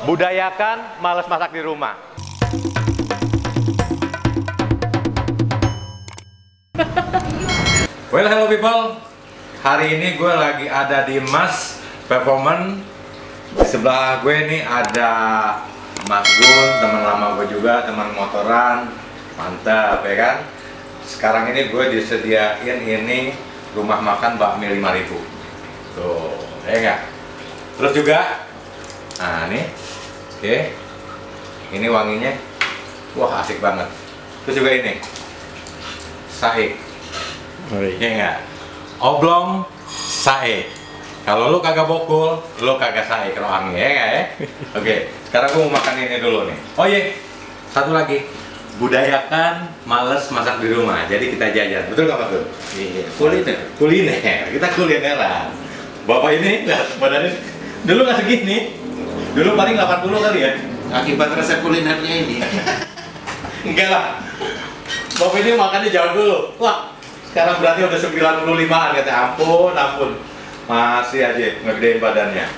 Budayakan males masak di rumah. Well, hello people. Hari ini gue lagi ada di Mas Performance. Di sebelah gue nih ada Mas Gun, teman lama gue juga, teman motoran. Mantap ya kan? Sekarang ini gue disediain ini rumah makan bakmi 5.000. Tuh, ya enggak? Terus juga, nah nih, oke, ini wanginya, wah asik banget. Terus juga ini, saik, ya enggak? Oblong saik. Kalau lu kagak bokul, lu kagak saik kalau wangi, ya enggak ya? Oke, sekarang gue mau makan ini dulu nih. Oh iya, satu lagi. Budayakan males masak di rumah, jadi kita jajan, betul nggak Pak Gun? Iya, kuliner, kita kulineran. Bapak ini, badannya dulu nggak segini, dulu paling 80 kali ya. Akibat resep kulinernya ini. Enggak lah, Bapak ini makannya jauh dulu. Wah, sekarang berarti udah 95an, kata ampun, masih aja ngegedein badannya.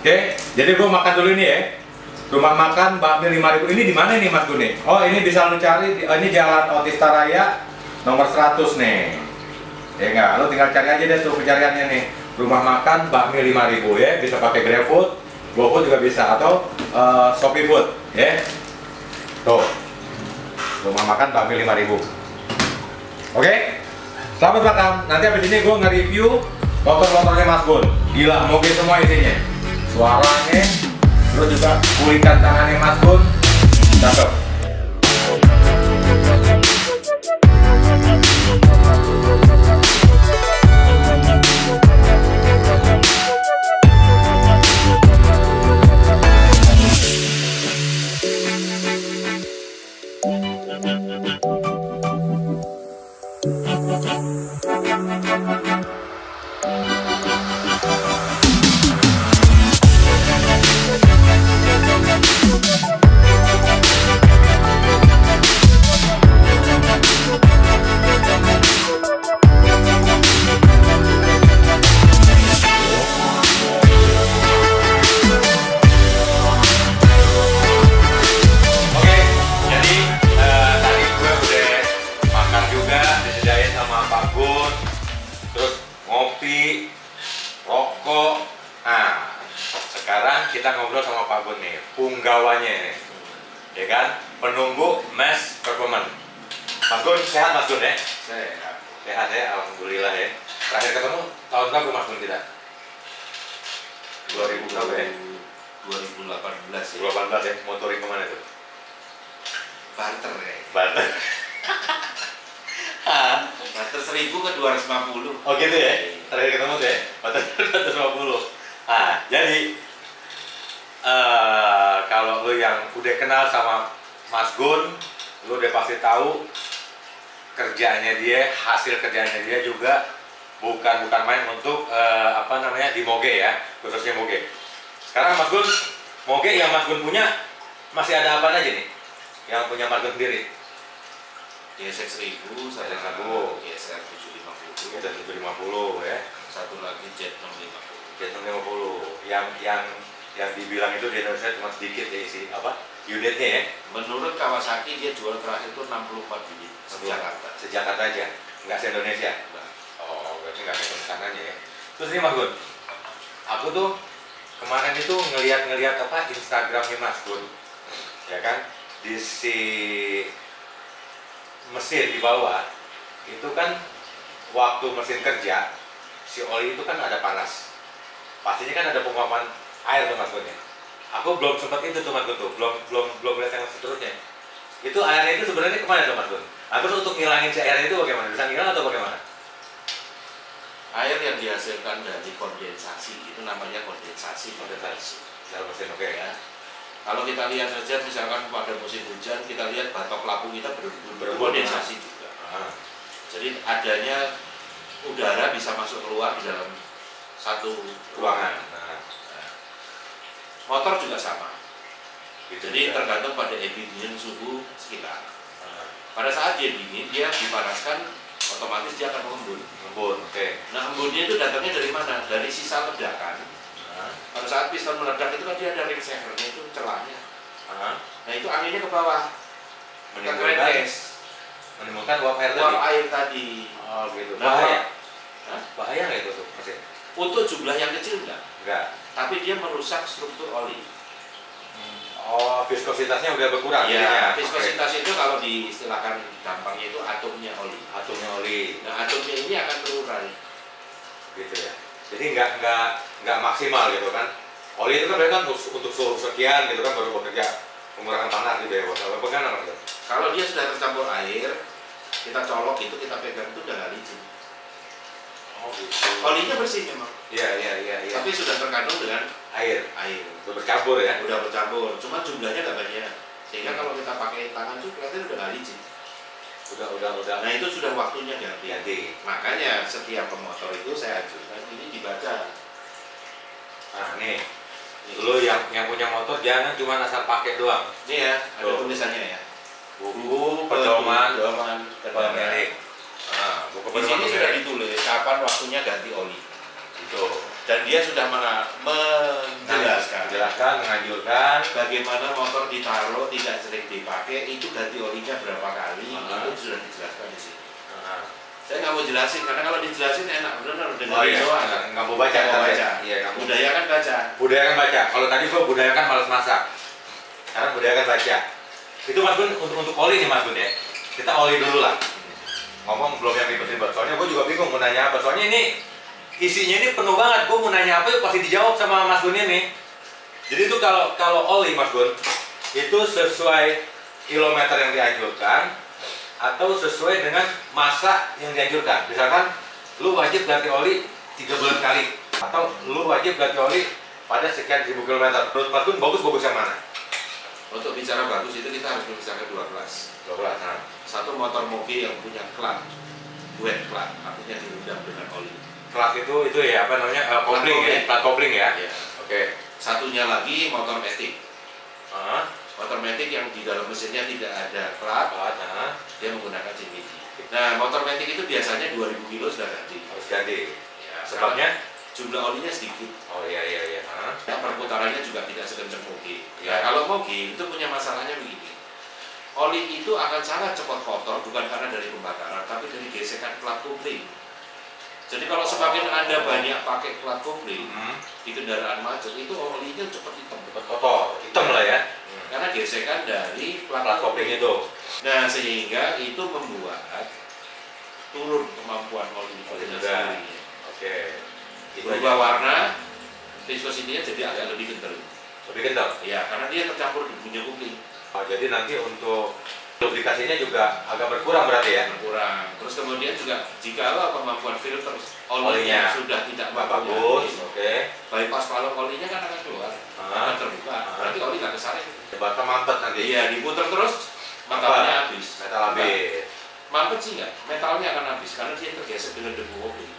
Oke, jadi gua makan dulu ini ya. Rumah makan bakmi 5.000 ini di mana nih Mas Gun nih? Oh ini bisa lu cari, ini Jalan Otista Raya nomor 100 nih. Ya enggak, lu tinggal cari aja deh tuh pencariannya nih. Rumah makan bakmi 5.000 ya, bisa pakai GrabFood, GoFood juga bisa atau Shopee Food ya. Tuh. Rumah makan bakmi 5.000. Oke? Selamat makan. Nanti habis ini gue nge-review motor-motornya Mas Gun. Gila, moge semua isinya. Suaranya, terus juga kulikan tangannya Mas Gun, cakep. Ngopi, rokok. Nah, sekarang kita ngobrol sama Pak Gun nih, punggawanya nih, ya kan? Penunggu Mas Performance. Mas Gun, sehat Mas Gun ya? Sehat ya, alhamdulillah ya. Terakhir ketemu tahun berapa Mas Gun tidak? 2000 berapa ya? 2018 ya. 2018 ya, motoring kemana tuh? Barter ya. Barter. Barter 1.000 ke 250. Oh gitu ya? Terakhir ketemu tuh ya? Barter 250. Ah, jadi kalau lu yang udah kenal sama Mas Gun, lu udah pasti tahu kerjaannya dia, hasil kerjaannya dia juga bukan main untuk di moge ya, khususnya moge. Sekarang Mas Gun, moge yang Mas Gun punya masih ada apa aja nih? Yang punya Mas Gun sendiri? GSX 1000, GSX 1000, GSR 750, GSX 750 ya. satu lagi Jet 650. Jet 650 yang dibilang itu di Indonesia cuma sedikit ya isi unitnya ya. Menurut Kawasaki dia jual terakhir itu 64 unit Jakarta. Sejakarta aja, nggak se-Indonesia. Oh, berarti nggak ke sananya ya. Terus ini Mas Gun, aku tuh kemarin itu ngelihat Instagramnya Mas Gun, ya kan, di si mesin di bawah itu kan waktu mesin kerja si oli itu kan ada panas, pastinya kan ada penguapan air tuh Mas Gun ya. Aku belum sempat itu tuh Mas Gun tuh, belum lihat yang seterusnya. Itu airnya itu sebenarnya kemana tuh Mas Gun? Terus untuk ngilangin si air itu bagaimana? Bisa ngilang atau bagaimana? Air yang dihasilkan dari kondensasi itu namanya kondensasi. Dalam mesin, oke ya. Kalau kita lihat saja misalkan pada musim hujan, kita lihat batok lampu kita berkondensasi juga. Jadi adanya udara bisa masuk keluar di dalam satu ruangan. Motor juga sama. Jadi tergantung pada ambient suhu sekitar. Pada saat dia dingin, dia dipanaskan otomatis dia akan mengembun. Ngebut, oke. Nah, embunnya itu datangnya dari mana? Dari sisa ledakan. Pada saat piston meledak itu kan dia ada ring savernya, itu celahnya. Nah, itu anginnya ke bawah. Menimbulkan uap air tadi. Uap air tadi. Oh gitu. Nah, Bahaya. Hah? Bahaya nggak itu tuh mesin? Untuk jumlah yang kecil enggak, Enggak. tapi dia merusak struktur oli. Oh, viskositasnya udah berkurang. Ya, jadinya. viskositas itu kalau diistilahkan gampangnya itu atomnya oli. Atomnya oli. Nah, atomnya ini akan terurai. Gitu ya. Jadi nggak maksimal gitu kan. Oli itu kan berarti kan untuk suhu sekian gitu kan baru bekerja pengurangan panas gitu ya. Bagaimana kan? Kalau dia sudah tercampur air, kita colok itu, kita pegang itu udah nggak licin. Oh gitu. Olinya bersih memang. Iya. Tapi sudah terkandung dengan Air. air. Udah bercampur ya. Udah bercampur. Cuma jumlahnya nggak banyak. Sehingga kalau kita pakai tangan tuh kelihatan udah nggak licin. Udah. Nah, itu sudah waktunya ganti. Ganti. Makanya setiap pemotor itu saya ajukan ini dibaca. Nah nih, lu yang punya motor jangan cuma asal pakai doang. Ini ya, ada Tuh. tulisannya ya. Buku pedoman kendaraan. pemilik. Nah, buku Di sini pedoman sudah pemilik. ditulis kapan waktunya ganti oli. Itu. Dan dia sudah menjelaskan menganjurkan. bagaimana motor ditaruh tidak sering dipakai, itu ganti olinya berapa kali, itu sudah dijelaskan di sini. Nah. Saya nggak mau jelasin karena kalau dijelasin enak benar Oh dengerin iya, doang. nggak mau baca. Nggak mau baca. Iya, nggak mau. Budayakan baca. Budayakan baca. Kalau tadi gua budayakan malas masak. Sekarang budayakan baca. Itu Mas Gun untuk oli nih Mas Gun ya. Kita oli dulu lah. Ngomong belum yang ribet-ribet. Soalnya gua juga bingung mau nanya apa. Soalnya ini isinya ini penuh banget. Gua mau nanya apa pasti dijawab sama Mas Gun ini. Jadi itu kalau oli Mas Gun itu sesuai kilometer yang dianjurkan atau sesuai dengan masa yang dianjurkan. Misalkan lu wajib ganti oli 3 bulan kali atau lu wajib ganti oli pada sekian ribu kilometer. Menurut Mas Gun bagus yang mana? Untuk bicara bagus itu kita harus membicarakan dua kelas. Nah. Satu motor mobil yang punya klat, wet klat, artinya direndam dengan oli. Klat itu ya apa namanya kopling ya, plat kopling ya. Ya. Oke. Satunya lagi motor matic. Ah, Motor matic yang di dalam mesinnya tidak ada klat, dia menggunakan CVT. Nah, motor matic itu biasanya 2000 kilo sudah ganti. harus ganti. Ya, Sebabnya? jumlah olinya sedikit. Oh iya. Ya, perputarannya juga tidak sekencang mobil. Ya. Nah, kalau mobil itu punya masalahnya begini. Oli itu akan sangat cepat kotor bukan karena dari pembakaran, tapi dari gesekan plat kopling. Jadi kalau semakin Anda banyak pakai plat kopling di kendaraan macet itu olinya cepat hitam. Cepat kotor, hitam lah ya. Karena gesekan dari Plat kopling itu. Nah, sehingga itu membuat turun kemampuan oli Juga. sendiri. Oke. Itu Berubah aja. warna, viskositinya jadi agak lebih kental. Lebih kental. Ya, karena dia tercampur debunya kopling. Oh, jadi nanti untuk lubrikasinya juga agak berkurang berarti ya. Berkurang. Terus kemudian juga jika kemampuan filter Olinya olinya sudah tidak bagus, oke. bypass palung olinya kan akan keluar, akan terbuka. Berarti oli nggak kesalahan. Bakal mampet nanti. Iya, diputar terus, metalnya habis. Metal habis. Mampet sih nggak, metalnya akan habis karena dia tergesek dengan debu kopling.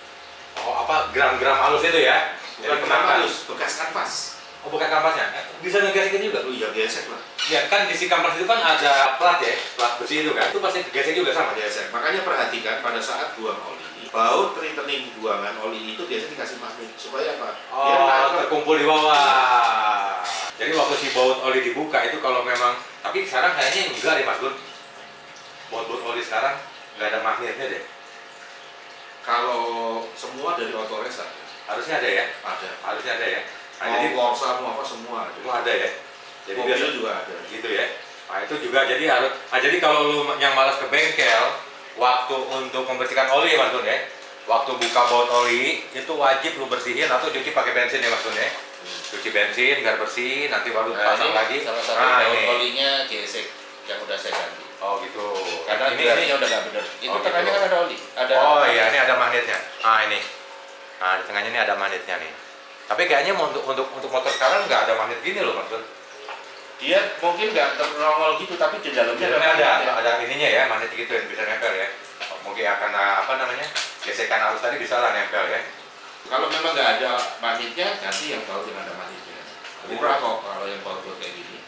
Oh, apa gram-gram halus itu ya? Bukan kenapa halus, bekas kanvas. Oh, bukan kampasnya. Bisa ngegesekin juga. Oh iya, gesek lah. Ya kan di si kampas itu kan ada plat ya, plat besi itu kan. Itu pasti gesek juga sama. Gesek. Makanya perhatikan pada saat buang oli, baut returning buangan oli itu biasanya dikasih magnet supaya apa? Dia Oh, nangkep. terkumpul di bawah. Jadi waktu si baut oli dibuka itu kalau memang, tapi sekarang kayaknya enggak deh Mas Gun. Baut oli sekarang nggak ada magnetnya deh. Kalau semua dari Autores ada. Harusnya ada ya. Harusnya ada ya. Nah, jadi Mau Corsa mau apa semua ada. semua ada ya. Jadi Mobil biasa juga ada. gitu ya. Nah itu juga jadi harus. Nah jadi kalau lu yang malas ke bengkel, waktu untuk membersihkan oli ya Mas Gun ya. Waktu buka baut oli itu wajib lu bersihin atau cuci pakai bensin ya Mas Gun ya. Cuci bensin biar bersih, nanti baru pasang lagi. Salah satu Nah, baut ini. olinya gesek yang udah saya ganti. Oh gitu. Karena ini udah nggak bener. Itu Oh, tengahnya gitu. kan ada oli. Ada. Oh iya ini ada magnetnya. Ah ini. Nah di tengahnya ini ada magnetnya nih. Tapi kayaknya untuk motor sekarang nggak ada magnet gini loh Mas Gun. Dia mungkin nggak ternongol gitu, tapi di dalamnya Ada ininya ya, magnet gitu yang bisa nempel ya. Mungkin akan apa namanya gesekan arus tadi bisa lah nempel ya. Kalau memang nggak ada magnetnya, ganti yang baut yang ada magnetnya. Murah kok kalau yang baut kayak gini.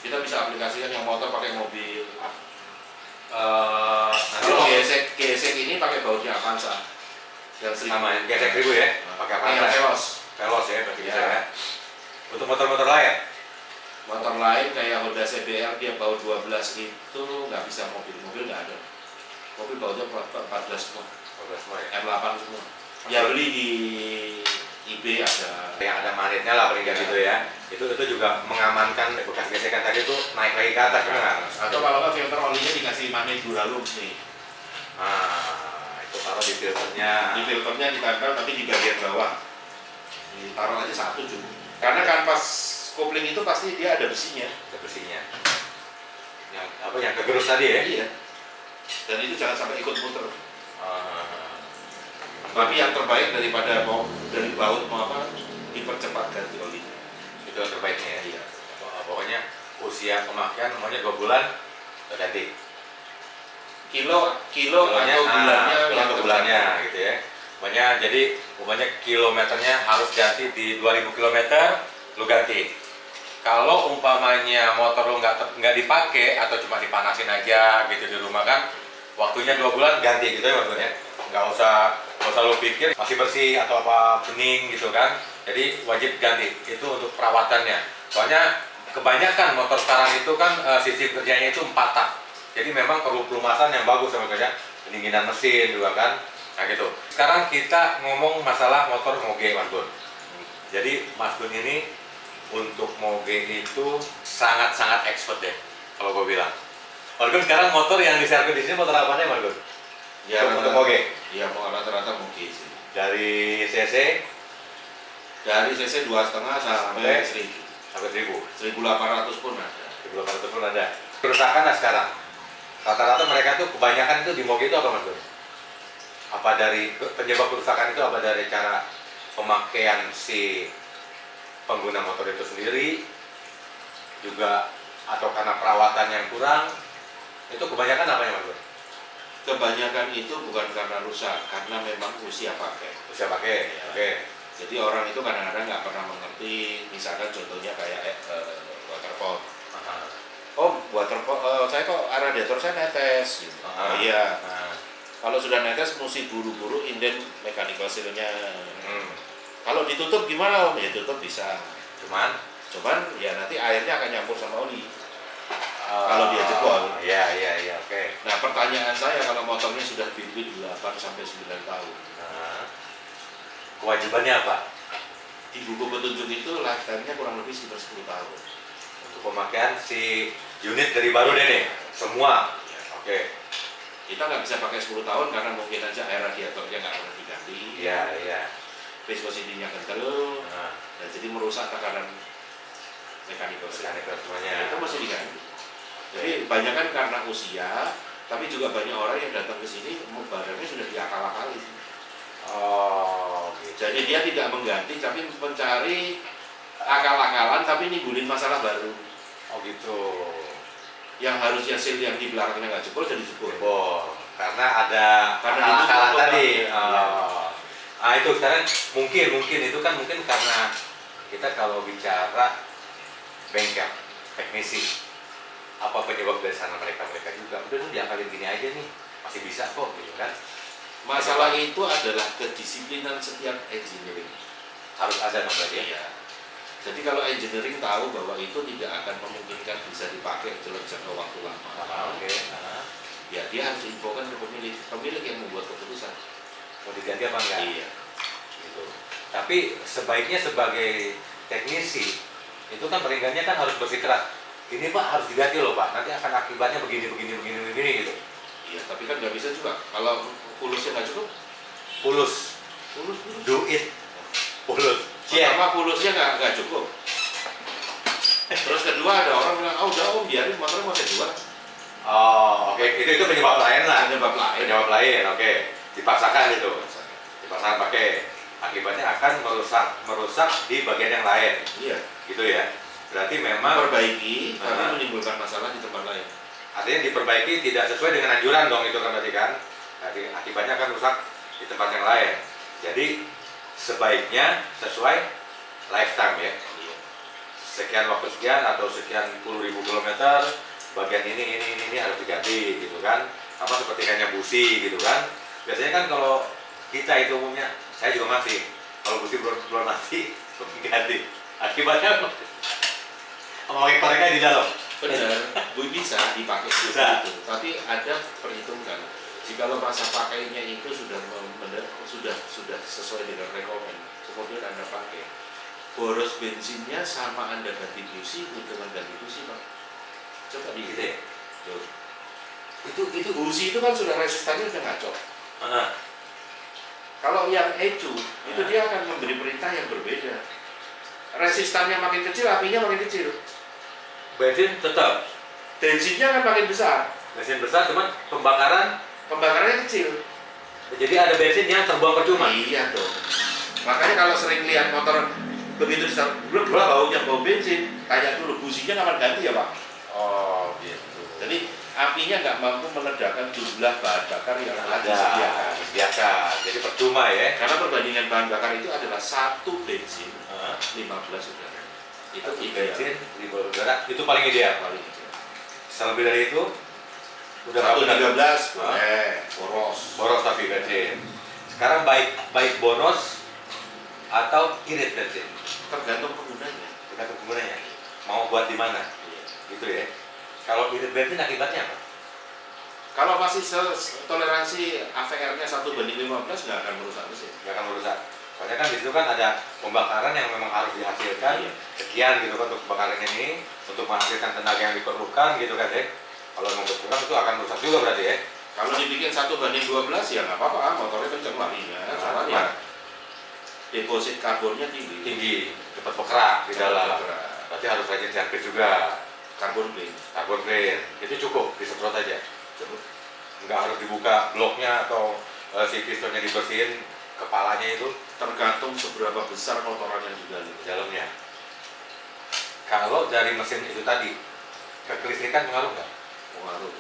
Kita bisa aplikasikan yang motor pakai mobil nanti Kalau gesek ini pakai bautnya Avanza. Yang sama gesek 1000 ya, pakai apa? Yang Veloz. Veloz ya, berarti bisa Ya. ya. Untuk motor-motor lain? Motor lain kayak Honda CBR dia baut 12 itu nggak bisa mobil nggak ada. Mobil bautnya 14 semua. 12 semua ya. M8 semua. Ya beli di eBay ada. Yang ada magnetnya lah paling nggak gitu ya. Itu juga mengamankan bekas gesekan tadi itu naik lagi ke atas kan? Atau kalau nggak filter olinya dikasih magnet Duralux nih. Nah, itu taruh di filternya. Di filternya ditempel tapi di bagian bawah. Ditaruh aja satu cuma. Karena kan pas kopling itu pasti dia ada besinya. Ada besinya. Yang apa yang kegerus tadi ya? Iya. Dan itu jangan sampai ikut muter. Tapi yang terbaik daripada dari baut mau apa dipercepat ganti oli. Itu yang terbaiknya ya. Iya. Pokoknya usia pemakaian umumnya 2 bulan udah ganti. Kilo Kilonya, atau bulannya atau bulannya gitu ya. Jadi kilometernya harus ganti di 2000 km lu ganti. Kalau umpamanya motor lu nggak dipakai atau cuma dipanasin aja gitu di rumah kan, waktunya 2 bulan ganti gitu ya maksudnya. Nggak usah lu pikir masih bersih atau apa bening gitu kan. Jadi wajib ganti. Itu untuk perawatannya. Soalnya kebanyakan motor sekarang itu kan sistem kerjanya itu 4 tak. Jadi memang perlu pelumasan yang bagus sama kerja, pendinginan mesin juga kan. Nah gitu. Sekarang kita ngomong masalah motor moge Mas Gun. Jadi Mas Gun ini untuk moge itu sangat-sangat expert deh kalau gue bilang. Mas Gun sekarang motor yang diservis di sini motor apa nih Mas Gun? Ya, untuk moge. Iya, mau rata-rata moge sih. Dari CC 2,5 sampai 1000. sampai 1000. 1.800 pun ada. 1800 pun ada. Kerusakan lah sekarang. Rata-rata mereka tuh kebanyakan itu di moge itu apa Mas Gun? Apa dari penyebab kerusakan itu apa dari cara pemakaian si pengguna motor itu sendiri juga atau karena perawatan yang kurang? Itu kebanyakan apa ya Mas Gun? Kebanyakan itu bukan karena rusak, karena memang usia pakai. Bisa pakai, Ya. oke. Jadi orang itu kadang-kadang nggak pernah mengerti, misalkan contohnya kayak water pump. Oh, water pump, saya kok radiator saya netes gitu. Oh iya. Kalau sudah netes mesti buru-buru inden mechanical seal-nya. Kalau ditutup gimana Om? Ya tutup bisa. Cuman ya nanti airnya akan nyampur sama oli. Kalau dia jebol. Iya, oke. Nah, pertanyaan saya kalau motornya sudah bimbit 8 sampai 9 tahun. Kewajibannya apa? Di buku petunjuk itu lifetime-nya kurang lebih sekitar 10 tahun. Untuk pemakaian si unit dari baru deh nih, semua. Ya. Oke. Kita nggak bisa pakai 10 tahun karena mungkin aja air radiatornya nggak pernah diganti. Iya. Viscosity-nya kental, dan jadi merusak tekanan mechanical seal. semuanya. Itu mesti diganti. Jadi banyak kan karena usia, tapi juga banyak orang yang datang ke sini barangnya sudah diakal-akali. Oh, gitu. Jadi dia tidak mengganti, tapi mencari akal-akalan, tapi nimbulin masalah baru. Oh gitu. Yang harusnya seal yang di belakangnya nggak jebol jadi jebol. Karena ada Karena akal-akalan itu tadi. ya. Itu sekarang mungkin itu kan mungkin karena kita kalau bicara bengkel, teknisi, apa penyebab dari sana mereka juga udah diakalin gini aja nih, masih bisa kok gitu kan. Masalah itu adalah kedisiplinan setiap engineering. Harus ada dong berarti ya. Iya. Jadi kalau engineering tahu bahwa itu tidak akan memungkinkan bisa dipakai dalam jangka waktu lama, Oke. ya dia harus infokan ke pemilik yang membuat keputusan. Mau diganti apa enggak? Iya. Gitu. Tapi sebaiknya sebagai teknisi itu kan peringgannya kan harus bersikeras. Ini Pak harus diganti loh Pak. Nanti akan akibatnya begini gitu. Iya, tapi kan nggak bisa juga. Kalau pulusnya nggak cukup, Pulus. Do it. Pulus. pertama pulusnya nggak cukup. Terus kedua ada orang bilang, udah Om biarin motornya mau saya jual. Oh, oke. Itu penyebab lain lah. Penyebab lain. Oke. Dipaksakan itu. Dipaksakan pakai. Akibatnya akan merusak di bagian yang lain. Iya. Gitu ya. Berarti memang Memperbaiki, tapi menimbulkan masalah di tempat lain. artinya diperbaiki tidak sesuai dengan anjuran dong itu kan berarti kan. Jadi akibatnya akan rusak di tempat yang lain. Jadi sebaiknya sesuai lifetime ya. Sekian waktu sekian atau sekian puluh ribu kilometer bagian ini harus diganti gitu kan, sama seperti kayaknya busi gitu kan. Biasanya kan kalau kita itu umumnya, saya juga masih kalau busi belum mati ganti, akibatnya memakai koreknya di dalam. Benar, bisa dipakai Bisa. itu, tapi ada perhitungkan. Jika lo masa pakainya itu sudah sesuai dengan rekomen, kemudian Anda pakai, boros bensinnya sama Anda ganti busi dengan ganti busi, Pak. Coba Gitu dihitung. ya. Tuh. Itu busi itu kan sudah resistannya udah ngaco. Kalau yang ecu itu dia akan memberi perintah yang berbeda. Resistannya makin kecil, apinya makin kecil. Bensin tetap, Tensinya akan makin besar. bensin besar, cuman Pembakarannya kecil. jadi ada bensin yang terbuang percuma. Iya dong. Makanya kalau sering lihat motor begitu di blok baunya bau bensin, tanya dulu businya kapan ganti ya Pak? Oh gitu. Jadi apinya nggak mampu meledakkan jumlah bahan bakar yang telah Ada disediakan. disediakan, jadi percuma ya. Karena perbandingan bahan bakar itu adalah 1 bensin 15 udara. Itu Bensin di bawah udara itu paling ideal. paling ideal. Selebih dari itu udah nggak 113 benar. boros. Boros tapi bensin. Sekarang baik boros atau irit bensin, Tergantung penggunanya. tergantung penggunanya. Mau buat di mana, Iya. gitu ya. Kalau irit bensin akibatnya apa? Kalau masih toleransi AVR-nya 1:15 nggak akan merusak mesin. Nggak akan merusak. Soalnya kan di situ kan ada pembakaran yang memang harus dihasilkan Iya. sekian gitu kan untuk pembakaran ini, untuk menghasilkan tenaga yang diperlukan gitu kan ya. Kalau memang berkurang itu akan merusak juga berarti ya. Kalau dibikin 1:12 ya nggak apa-apa, motornya kenceng larinya. Cuman ya deposit karbonnya Tinggi, cepat bergerak di dalam. Berarti harus rajin servis juga. Karbon clean. Karbon clean itu cukup disemprot aja. Cukup. Nggak harus dibuka bloknya atau si pistonnya dibersihin kepalanya itu Tergantung seberapa besar kotoran yang digali. di dalamnya. Kalau dari mesin itu tadi ke kelistrikan pengaruh nggak? Pengaruh.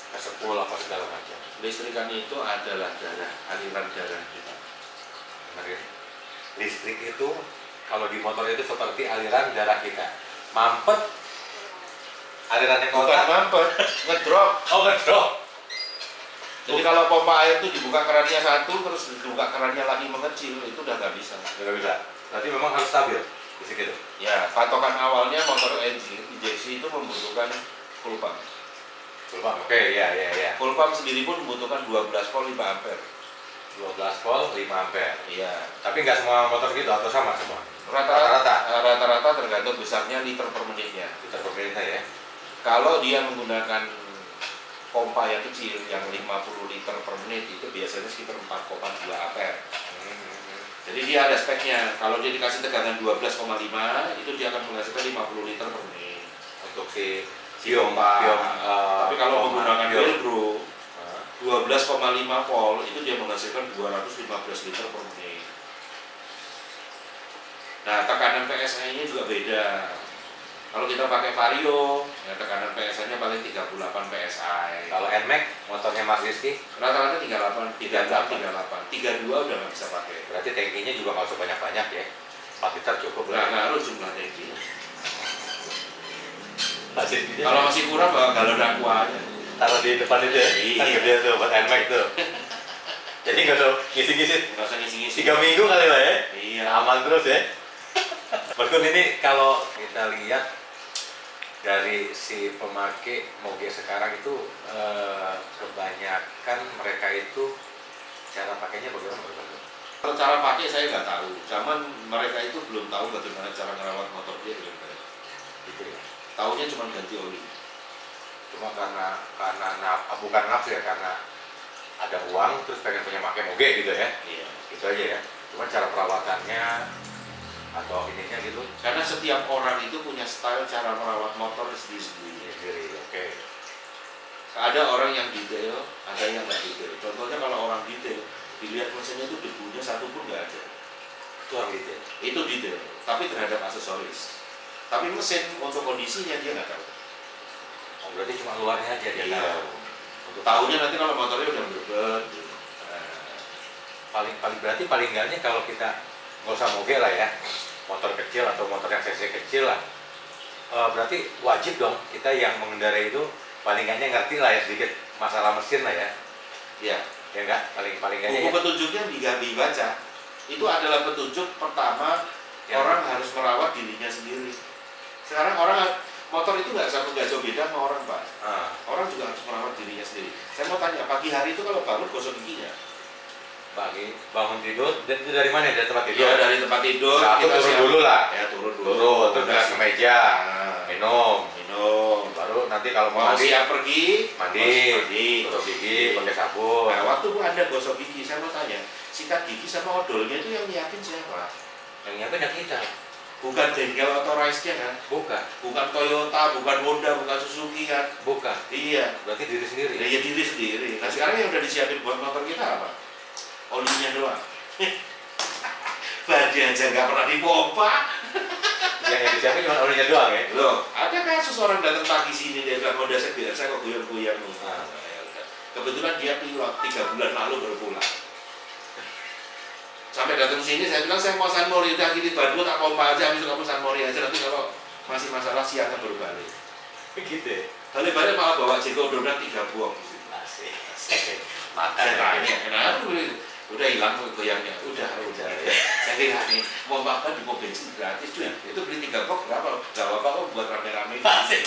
Ke sepul apa segala macam. Listrikan itu adalah darah, aliran darah kita. Benar ya? Listrik itu kalau di motor itu seperti aliran darah kita. Mampet alirannya Bukan kotak. mampet, ngedrop. Oh ngedrop. Jadi kalau pompa air itu dibuka kerannya satu, terus dibuka kerannya lagi mengecil, itu udah nggak bisa. Nggak bisa. Berarti memang harus stabil listrik itu. Ya, patokan awalnya motor injeksi itu membutuhkan full pump. Belum. Oke, ya. Full pump sendiri pun membutuhkan 12 volt 5 ampere. 12 volt 5 ampere. Iya. Tapi nggak semua motor gitu atau sama semua? Rata-rata tergantung besarnya liter per menitnya. Liter per menitnya ya. Kalau dia menggunakan pompa yang kecil yang 50 liter per menit itu biasanya sekitar 4,2 ampere. Jadi dia ada speknya. Kalau dia dikasih tegangan 12,5 itu dia akan menghasilkan 50 liter per menit Untuk si pompa. Tapi kalau pompa, menggunakan biom. Velcro 12,5 volt itu dia menghasilkan 215 liter per menit. Nah, tekanan PSI-nya juga beda. Kalau kita pakai Vario, ya tekanan PSI-nya paling 38 PSI. Kalau NMAX motornya Mas Rizky Rata-rata 38, 32 udah nggak bisa pakai. berarti tankinya juga nggak usah banyak-banyak ya. 4 liter cukup Nggak lah. ngaruh jumlah tanki. Mas Rizky Kalau masih kurang bawa galon aqua aja. taruh di depan itu ya. Kan Iya. gede tuh buat NMAX tuh. Jadi nggak usah ngisi-ngisi. Nggak usah ngisi-ngisi. 3 minggu kali lah ya. Iya. Aman terus ya. Mas Gun, ini kalau kita lihat dari si pemakai moge sekarang itu kebanyakan mereka itu cara pakainya bagaimana? Kalau cara pakai saya nggak tahu. Cuman mereka itu belum tahu bagaimana cara merawat motor dia dengan baik. Gitu ya. Taunya cuma ganti oli. Cuma karena bukan nafsu ya, karena ada uang terus pengen punya pakai moge gitu ya. Iya. Gitu aja ya. Cuma cara perawatannya atau ininya gitu Karena setiap orang itu punya style cara merawat motor sendiri-sendiri. sendiri. Oke. Ada orang yang detail, ada yang nggak detail. Contohnya kalau orang detail, dilihat mesinnya itu debunya satu pun nggak ada. Itu orang detail. Itu detail, tapi terhadap aksesoris. Tapi mesin untuk kondisinya dia nggak tahu. Oh, berarti cuma luarnya aja dia Iya. tahu. Untuk Tahunya nanti kalau motornya udah berbet. Gitu. paling berarti paling enggaknya kalau kita nggak usah moge lah ya, motor kecil atau motor yang cc kecil lah, berarti wajib dong kita yang mengendarai itu paling nggaknya ngerti lah ya sedikit masalah mesin lah ya. Ya. Ya enggak, paling nggaknya Buku ya. petunjuknya dibaca. Itu adalah petunjuk pertama Ya. orang harus merawat dirinya sendiri. Sekarang orang motor itu nggak jauh beda sama orang, Pak. Orang juga harus merawat dirinya sendiri. Saya mau tanya, pagi hari itu kalau bangun gosok giginya? Pagi bangun tidur, dan itu dari mana? Dari tempat tidur? Ya dari tempat tidur. Nah, aku turun dulu lah. Ya turun dulu. Turun, terus ke meja, minum. Baru nanti kalau mau Mau mandi, siap pergi, mandi, gosok gigi, pakai sabun. Nah, waktu Anda gosok gigi, saya mau tanya, sikat gigi sama odolnya itu yang nyiapin siapa? Yang nyiapin ya kita. Bukan bengkel authorized-nya kan? Bukan Toyota, bukan Honda, bukan Suzuki kan? Bukan. Iya. Berarti diri sendiri. Ya diri sendiri. Nah sekarang yang udah disiapin buat motor kita apa? Olinya doang. Badi aja nggak pernah dipompa. Yang disiapin cuma olinya doang ya? Loh, ada kasus orang datang pagi sini dia bilang Honda saya kok goyang-goyang nih. Ya udah. Kebetulan dia pilot 3 bulan lalu baru pulang. Sampai datang sini saya bilang saya mau San Mori, udah gini ban tak pompa aja, habis itu kamu San Mori aja, nanti kalau masih masalah siangnya baru balik. Gitu ya? Balik malah bawa jengkol donat 3 buah. Asik. Makan Saya ya. tanya, kenapa udah hilang goyangnya? Udah. Saya bilang nih, mau makan di mau bensin gratis cuy. Itu beli 3 box berapa? Gak apa-apa kok buat rame-rame. Asik.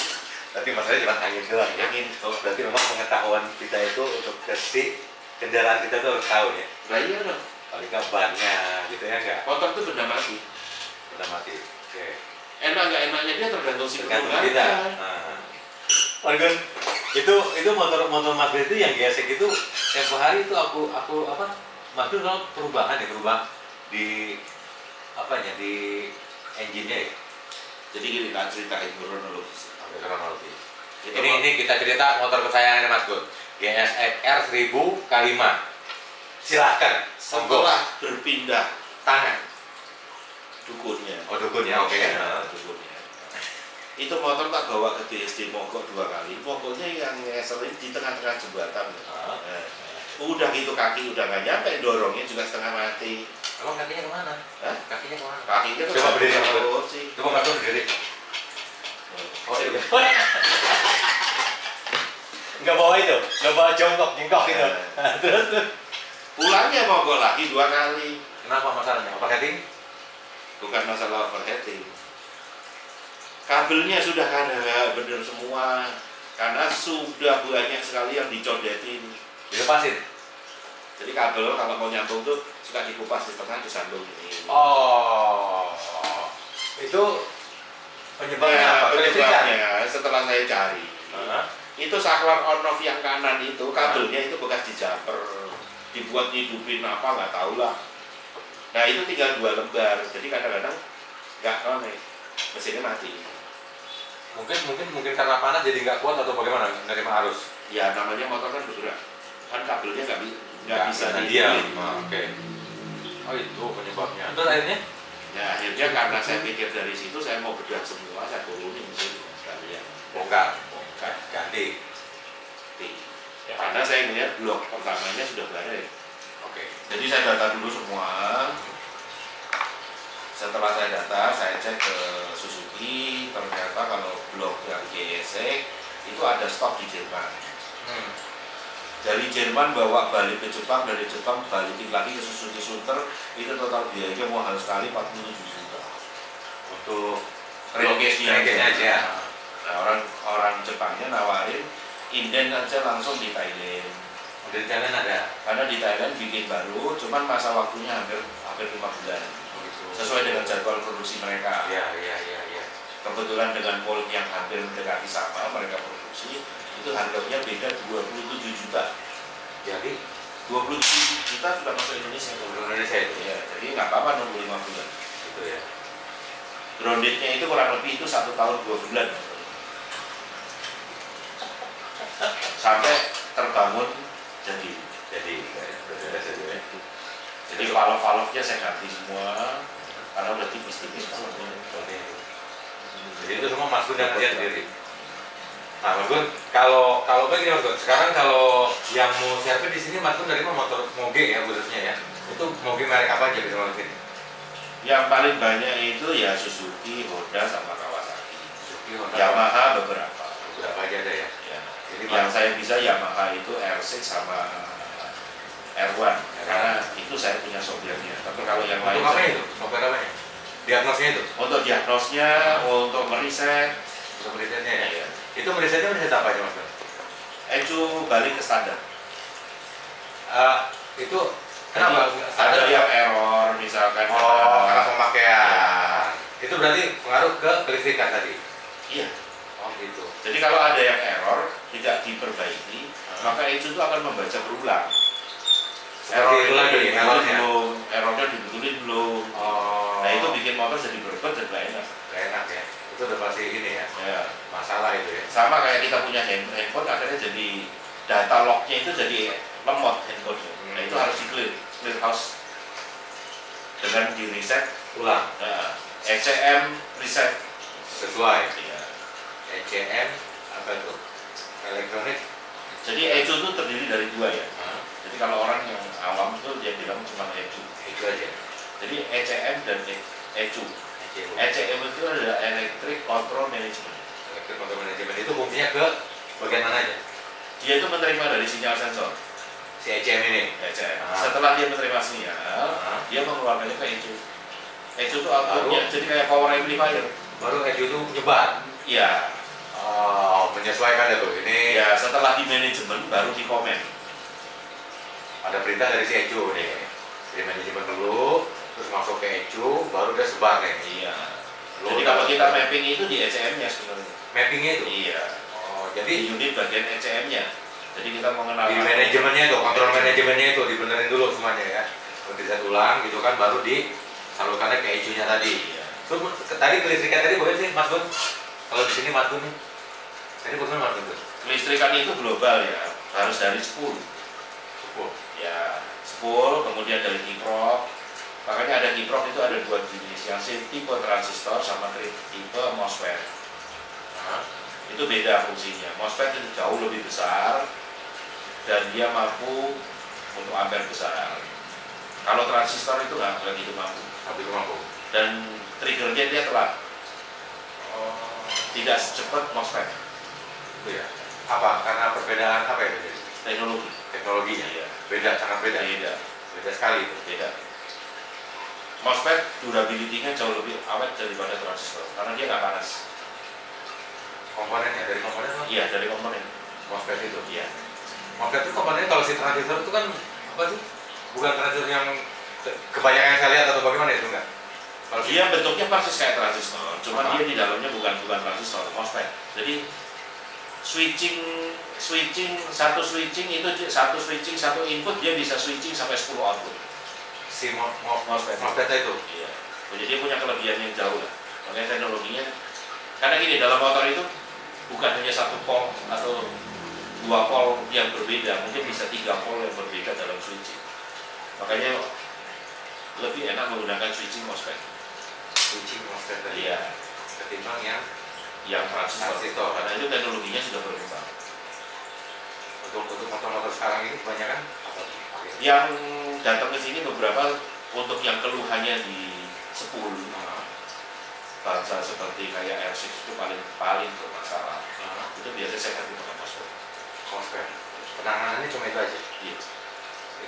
Tapi masalahnya cuma angin doang ya. Angin. Berarti memang pengetahuan kita itu untuk kasih kendaraan kita tuh harus tahu ya. Nah iya dong. Paling nggak bannya gitu ya enggak? Motor itu benda mati. Udah mati. Oke. Enak nggak enaknya dia tergantung si Tergantung pengguna. kita. Nah. Gun, itu motor Mas Ben itu yang gesek itu tempo hari itu aku apa? Mas Ben kalau perubahan di apanya di engine-nya ya. Jadi gini tak ceritain kronologis. Kronologi. Ini kita cerita motor kesayangan Mas Gun. GSXR 1000 K5. Silahkan. Setelah berpindah Tangan. dukunnya. Oh dukunnya, oke. Dukunnya. Itu motor tak bawa ke DSD Mogok 2 kali. Pokoknya yang ngeselin di tengah-tengah jembatan. Udah gitu kaki udah nggak nyampe, dorongnya juga setengah mati. Emang kakinya kemana? Hah? Kakinya kemana? Kakinya tuh Coba berdiri, sih. Coba Mas Gun berdiri. Oh iya. Nggak bawa itu, nggak bawa jongkok itu. Terus. Pulangnya mogok lagi 2 kali. Kenapa masalahnya? Overheating? Bukan masalah overheating. Kabelnya sudah ada bener semua. Karena sudah banyak sekali yang dicodetin. Dilepasin? Jadi kabel kalau mau nyambung tuh suka dikupas di tengah disambung ini. Oh, itu penyebabnya apa? Penyebabnya setelah saya cari, itu saklar on off yang kanan itu kabelnya itu bekas dijamper, dibuat hidupin apa nggak tahu lah. Nah itu tinggal 2 lembar, jadi kadang-kadang nggak connect, mesinnya mati. Mungkin karena panas jadi nggak kuat atau bagaimana menerima arus? Ya namanya motor kan bergerak, kan kabelnya nggak bisa diam. dihidupin. Oke. Oh itu penyebabnya. Terus akhirnya? Ya akhirnya karena saya pikir dari situ saya mau bedah semua, saya turunin mesin sekalian. Bongkar, ganti. Karena saya melihat blok pertamanya sudah beres. Oke. Jadi saya data dulu semua. Setelah saya data, saya cek ke Suzuki. Ternyata kalau blok yang gesek itu ada stok di Jerman. Dari Jerman bawa balik ke Jepang, dari Jepang balikin lagi ke Suzuki Sunter. Itu total biayanya mahal sekali 47 juta. Untuk Relocation aja. Nah, orang Jepangnya nawarin inden aja langsung di Thailand. Di Thailand ada. Karena di Thailand bikin baru, cuman masa waktunya hampir 5 bulan. Sesuai dengan jadwal produksi mereka. Iya. Kebetulan dengan mold yang hampir mendekati sama mereka produksi, itu harganya beda 27 juta. Jadi 27 juta sudah masuk Indonesia. itu. Ya, jadi nggak apa-apa nunggu 5 bulan. Itu ya. Groundednya itu kurang lebih itu 1 tahun 2 bulan. Sampai terbangun jadi. Jadi valve-valve-nya saya ganti semua karena udah tipis-tipis. Jadi itu semua Mas Gun yang kerja sendiri. Nah Mas Gun, kalau begini Mas Gun, sekarang kalau yang mau servis di sini Mas Gun dari motor Moge ya khususnya ya. Itu Moge merek apa aja di sini? Yang paling banyak itu ya Suzuki, Honda, sama Kawasaki. Yamaha beberapa. Berapa aja ada ya? Ya. Jadi Yang saya bisa Yamaha itu R6 sama R1 karena itu saya punya softwarenya. Tapi kalau yang lain untuk apa itu? Software apa ya? Diagnosnya itu? untuk diagnosnya, untuk meriset, Untuk merisetnya ya? ya. Itu merisetnya meriset apa aja Mas? Ecu balik ke standar. Itu kenapa? Ada yang error misalkan. karena pemakaian. Itu berarti pengaruh ke kelistrikan tadi? Iya. Oh gitu. Jadi kalau ada yang error tidak diperbaiki, maka ecu itu akan membaca berulang. Seperti itu lagi, errornya. Errornya dibetulin belum. Oh. Nah itu bikin motor jadi berbet dan gak enak. Gak enak ya? Itu udah pasti ini ya? Ya. Masalah itu ya? Sama kayak kita punya handphone, akhirnya jadi data lognya itu jadi lemot handphone. Nah itu harus di clear house dengan di reset. Ulang? ECM reset. Sesuai? Ya. ECM apa itu? Elektronik? Jadi ECU itu terdiri dari dua ya. Hah? Jadi kalau orang yang awam itu dia bilang cuma ECU. Itu aja? Jadi ECM dan ECU. ECU? ECM itu adalah Electric Control Management. Electric Control Management itu fungsinya ke bagian mana aja? Dia itu menerima dari sinyal sensor Si ECM ini? ECM. Setelah dia menerima sinyal, dia mengeluarkannya ke ECU. ECU itu outputnya jadi kayak power amplifier. Baru ECU itu nyebar? Iya. Oh, menyesuaikan itu. Ini Ya setelah di manajemen baru di komen. ada perintah dari si ECU nih. Dari manajemen dulu, terus masuk ke ECU, baru dia sebar nih. Iya. Lo Jadi kalau kita mapping itu di ECM-nya sebenarnya. mappingnya itu? Iya. Oh, Di jadi unit bagian ECM-nya. Jadi kita mengenal di manajemennya itu, kontrol manajemennya itu dibenerin dulu semuanya ya. Riset ulang gitu kan, baru disalurkannya ke ECU-nya tadi. Iya. Terus tadi kelistrikan tadi boleh sih Mas Gun? Kalau di sini Mas Gun nih. Tadi bukan Mas Gun. Kelistrikan itu global ya, harus dari spool. Cukup. Ya, spool, kemudian dari kiprok. Makanya ada kiprok itu ada dua jenis, yang tipe transistor sama tipe MOSFET. Nah, Itu beda fungsinya. MOSFET itu jauh lebih besar dan dia mampu untuk ampere besar. Kalau transistor itu nggak begitu mampu. habis mampu. Dan triggernya dia telat, Oh, tidak secepat MOSFET. itu ya. Apa? Karena perbedaan apa ya? Teknologi. Teknologinya. Iya. Beda, sangat beda. Beda. Beda sekali itu. Beda. MOSFET durability-nya jauh lebih awet daripada transistor karena dia nggak panas. Komponennya dari komponen apa? Iya, dari komponen. MOSFET itu. Iya. MOSFET itu komponennya kalau si transistor itu kan apa sih? Bukan transistor yang kebanyakan yang saya lihat atau bagaimana itu enggak? Kalau Dia bentuknya persis kayak transistor, cuman Apa? dia di dalamnya bukan transistor, MOSFET. Jadi satu switching satu input dia bisa switching sampai 10 output. si MOSFET. MOSFET itu. Iya. Jadi dia punya kelebihan yang jauh lah. Makanya teknologinya, karena gini dalam motor itu bukan hanya satu pol atau dua pol yang berbeda, mungkin bisa 3 pol yang berbeda dalam switching. Makanya lebih enak menggunakan switching MOSFET. Switching MOSFET tadi. Iya. Ketimbang yang Transistor. Karena itu teknologinya sudah berkembang. untuk motor-motor sekarang ini kebanyakan apa? Yang datang ke sini beberapa untuk yang keluhannya di spool, bangsa seperti kayak R6 itu paling bermasalah. Itu biasanya saya ganti pakai MOSFET. MOSFET. Penanganannya cuma itu aja. Iya.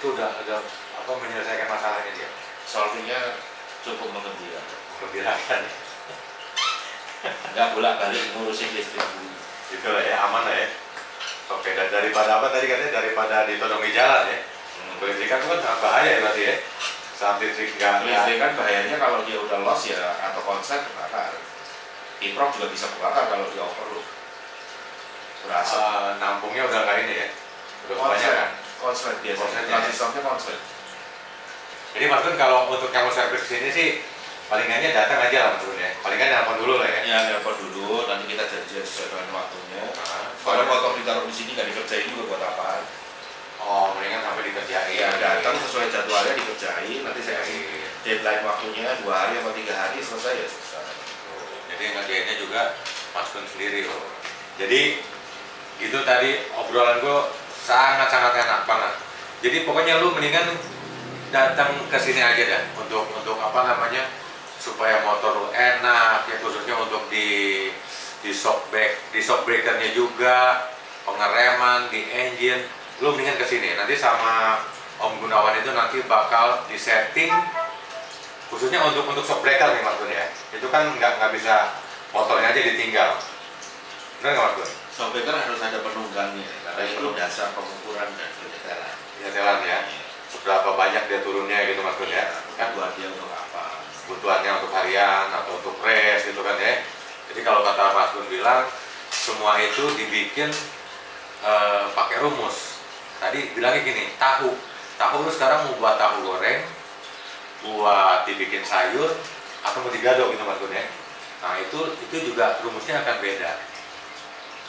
Itu udah apa menyelesaikan masalahnya dia. Solvingnya cukup menggembirakan. Kebirakan. Nggak bolak-balik ngurusin listrik dulu. Gitu lah ya, aman lah ya. Oke, dan daripada apa tadi katanya, daripada ditodongi jalan ya. Kelistrikan itu kan sangat bahaya ya berarti ya. Saat listrik nggak Listrik kan bahayanya kalau dia udah loss ya atau konslet kebakar. Kiprok juga bisa kebakar kalau dia overload. Berasa. nampungnya udah nggak ini ya. Udah kebanyakan. Konslet biasanya. Konsletnya. Transistornya konslet. Jadi Mas Gun kalau untuk kamu servis sini sih palingannya datang aja lah Mas Gun ya. Palingan telepon dulu lah ya. Ya telepon dulu, nanti kita janjian sesuai dengan waktunya. Kalau Soalnya motor ditaruh di sini nggak dikerjain juga buat apa? oh mendingan sampai dikerjain. Ya datang sesuai jadwalnya dikerjain, nanti saya kasih deadline waktunya 2 hari atau 3 hari selesai ya selesai. Jadi ngerjainnya juga Mas Gun sendiri loh. Jadi gitu tadi obrolan gue sangat-sangat enak banget. Jadi pokoknya lu mendingan datang ke sini aja dah untuk apa namanya supaya motor lu enak ya, khususnya untuk di di shock breakernya juga, pengereman, di engine, lu mendingan kesini. Nanti sama Om Gunawan itu nanti bakal disetting khususnya untuk shock breaker nih Mas Gun ya. Itu kan nggak bisa motornya aja ditinggal. Benar nggak Mas Gun? Shock breaker harus ada penunggangnya karena itu dasar pengukuran dan penyetelan. Penyetelan ya. Seberapa banyak dia turunnya gitu Mas Gun ya. Kan buat dia untuk apa? Kebutuhannya untuk harian atau untuk race gitu kan ya. Jadi kalau kata Mas Gun bilang semua itu dibikin pakai rumus. Tadi bilangnya gini, tahu lu sekarang mau buat tahu goreng, buat dibikin sayur atau mau digadok gitu Mas Gun ya. Nah itu juga rumusnya akan beda.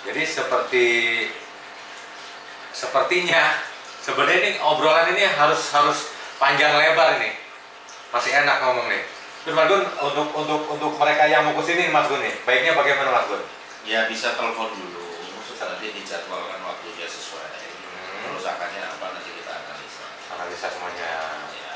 Jadi sepertinya sebenarnya ini obrolan ini harus panjang lebar ini. Masih enak ngomong nih. Terus Mas Gun untuk mereka yang mau kesini Mas Gun nih, baiknya bagaimana Mas Gun? Ya bisa telepon dulu, nanti dijadwalkan waktunya sesuai. Kerusakannya apa nanti kita analisa semuanya. Ya.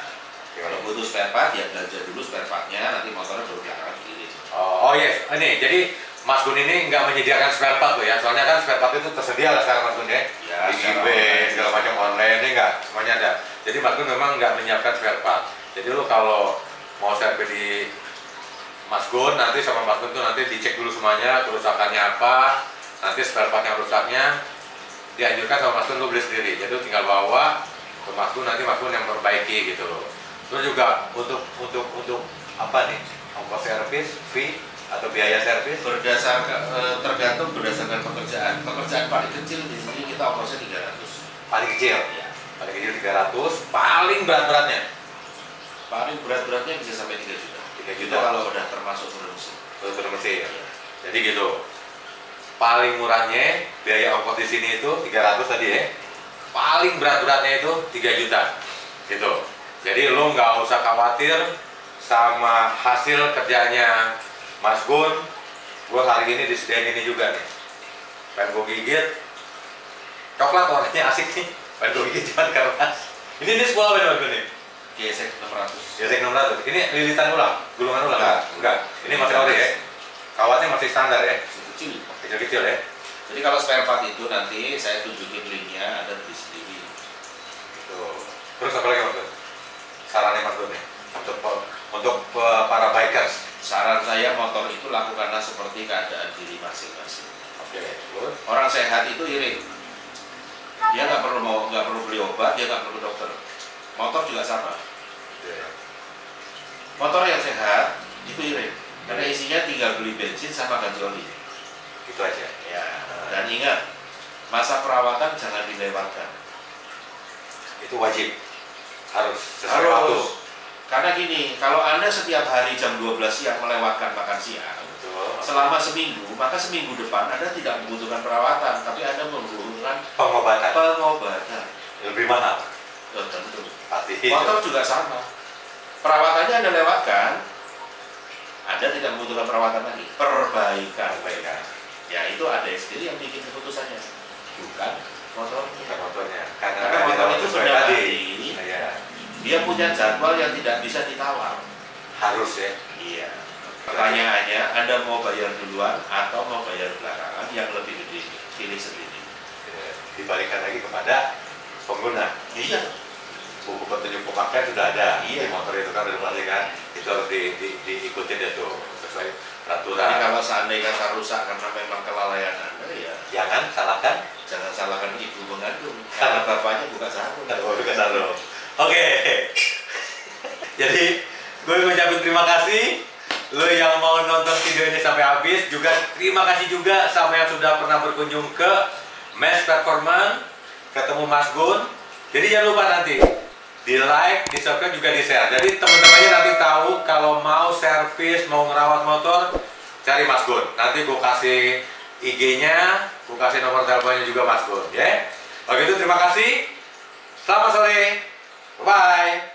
Kalau butuh spare part ya belanja dulu spare partnya, nanti motornya baru belakangan dikirim. Oh yes, ini jadi Mas Gun ini nggak menyediakan spare part tuh ya, soalnya kan spare part itu tersedia lah sekarang Mas Gun ya, di eBay segala macam online ini nggak semuanya ada. Jadi Mas Gun memang nggak menyiapkan spare part. Jadi lu kalau mau servis di Mas Gun nanti sama Mas Gun tuh nanti dicek dulu semuanya kerusakannya apa, nanti spare part yang rusaknya dianjurkan sama Mas Gun lu beli sendiri. Jadi tinggal bawa ke Mas Gun, nanti Mas Gun yang perbaiki gitu loh. Terus juga untuk apa nih? Ongkos servis, fee atau biaya servis tergantung berdasarkan pekerjaan paling kecil di sini kita ongkosnya 300. Paling kecil? Ya. Paling kecil 300, paling beratnya bisa sampai 3 juta. 3 Itu juta kalau udah termasuk mesin. Turun mesin. Ya. Jadi gitu. Paling murahnya biaya ongkos di sini itu 300 tadi ya. Paling beratnya itu 3 juta. Gitu. Jadi lo nggak usah khawatir sama hasil kerjanya Mas Gun. Gue hari ini disediain ini juga nih. Pengen gue gigit. Coklat warnanya asik nih. Pengen gue gigit cuman keras. Ini sekolah apa Mas Gun nih? GSX 600. GSX 600. Ini lilitan ulang, gulungan ulang? Enggak. Ini masih ori ya. Kawatnya masih standar ya. Kecil-kecil ya. Jadi kalau spare part itu nanti saya tunjukin linknya, ada di sendiri. Gitu. Terus apa lagi Mas Gun? Sarannya Mas Gun nih untuk para bikers. Saran saya motor itu lakukanlah seperti keadaan diri masing-masing. Oke. Orang sehat itu iring. Dia nggak perlu beli obat, dia nggak perlu dokter. Motor juga sama. Motor yang sehat itu iring. Karena isinya tinggal beli bensin sama ganti oli. Itu aja. Ya. Dan ingat, masa perawatan jangan dilewatkan. Itu wajib. Harus sesuai waktu. Karena gini, kalau Anda setiap hari jam 12 siang melewatkan makan siang, betul, selama seminggu, maka seminggu depan Anda tidak membutuhkan perawatan, tapi Anda membutuhkan pengobatan. Lebih mahal. Tentu. Pasti. Motor juga sama. Perawatannya Anda lewatkan, Anda tidak membutuhkan perawatan lagi. Perbaikan. Ya itu ada sendiri yang bikin keputusannya, bukan motornya. Karena motor itu sudah tadi. Dia punya jadwal yang tidak bisa ditawar. Harus ya. Iya. Pertanyaannya, Anda mau bayar duluan atau mau bayar belakangan yang lebih gede? Pilih sendiri. Dibalikan lagi kepada pengguna. Iya. Buku petunjuk pemakaian sudah ada. Iya. Di motor itu kan udah kan. Itu harus diikutin itu sesuai peraturan. Jadi kalau seandainya kata rusak karena memang kelalaian Anda, ya jangan salahkan ibu mengandung. Karena bapaknya buka sarung. Oke. Jadi gue ngucapin terima kasih lo yang mau nonton video ini sampai habis. Juga terima kasih juga sama yang sudah pernah berkunjung ke Mesh Performance, ketemu Mas Gun. Jadi jangan lupa nanti di like, di subscribe, juga di share. Jadi teman-temannya nanti tahu kalau mau servis, mau ngerawat motor, cari Mas Gun. Nanti gue kasih IG-nya, gue kasih nomor teleponnya juga Mas Gun, ya. Oke itu terima kasih. Selamat sore. Bye.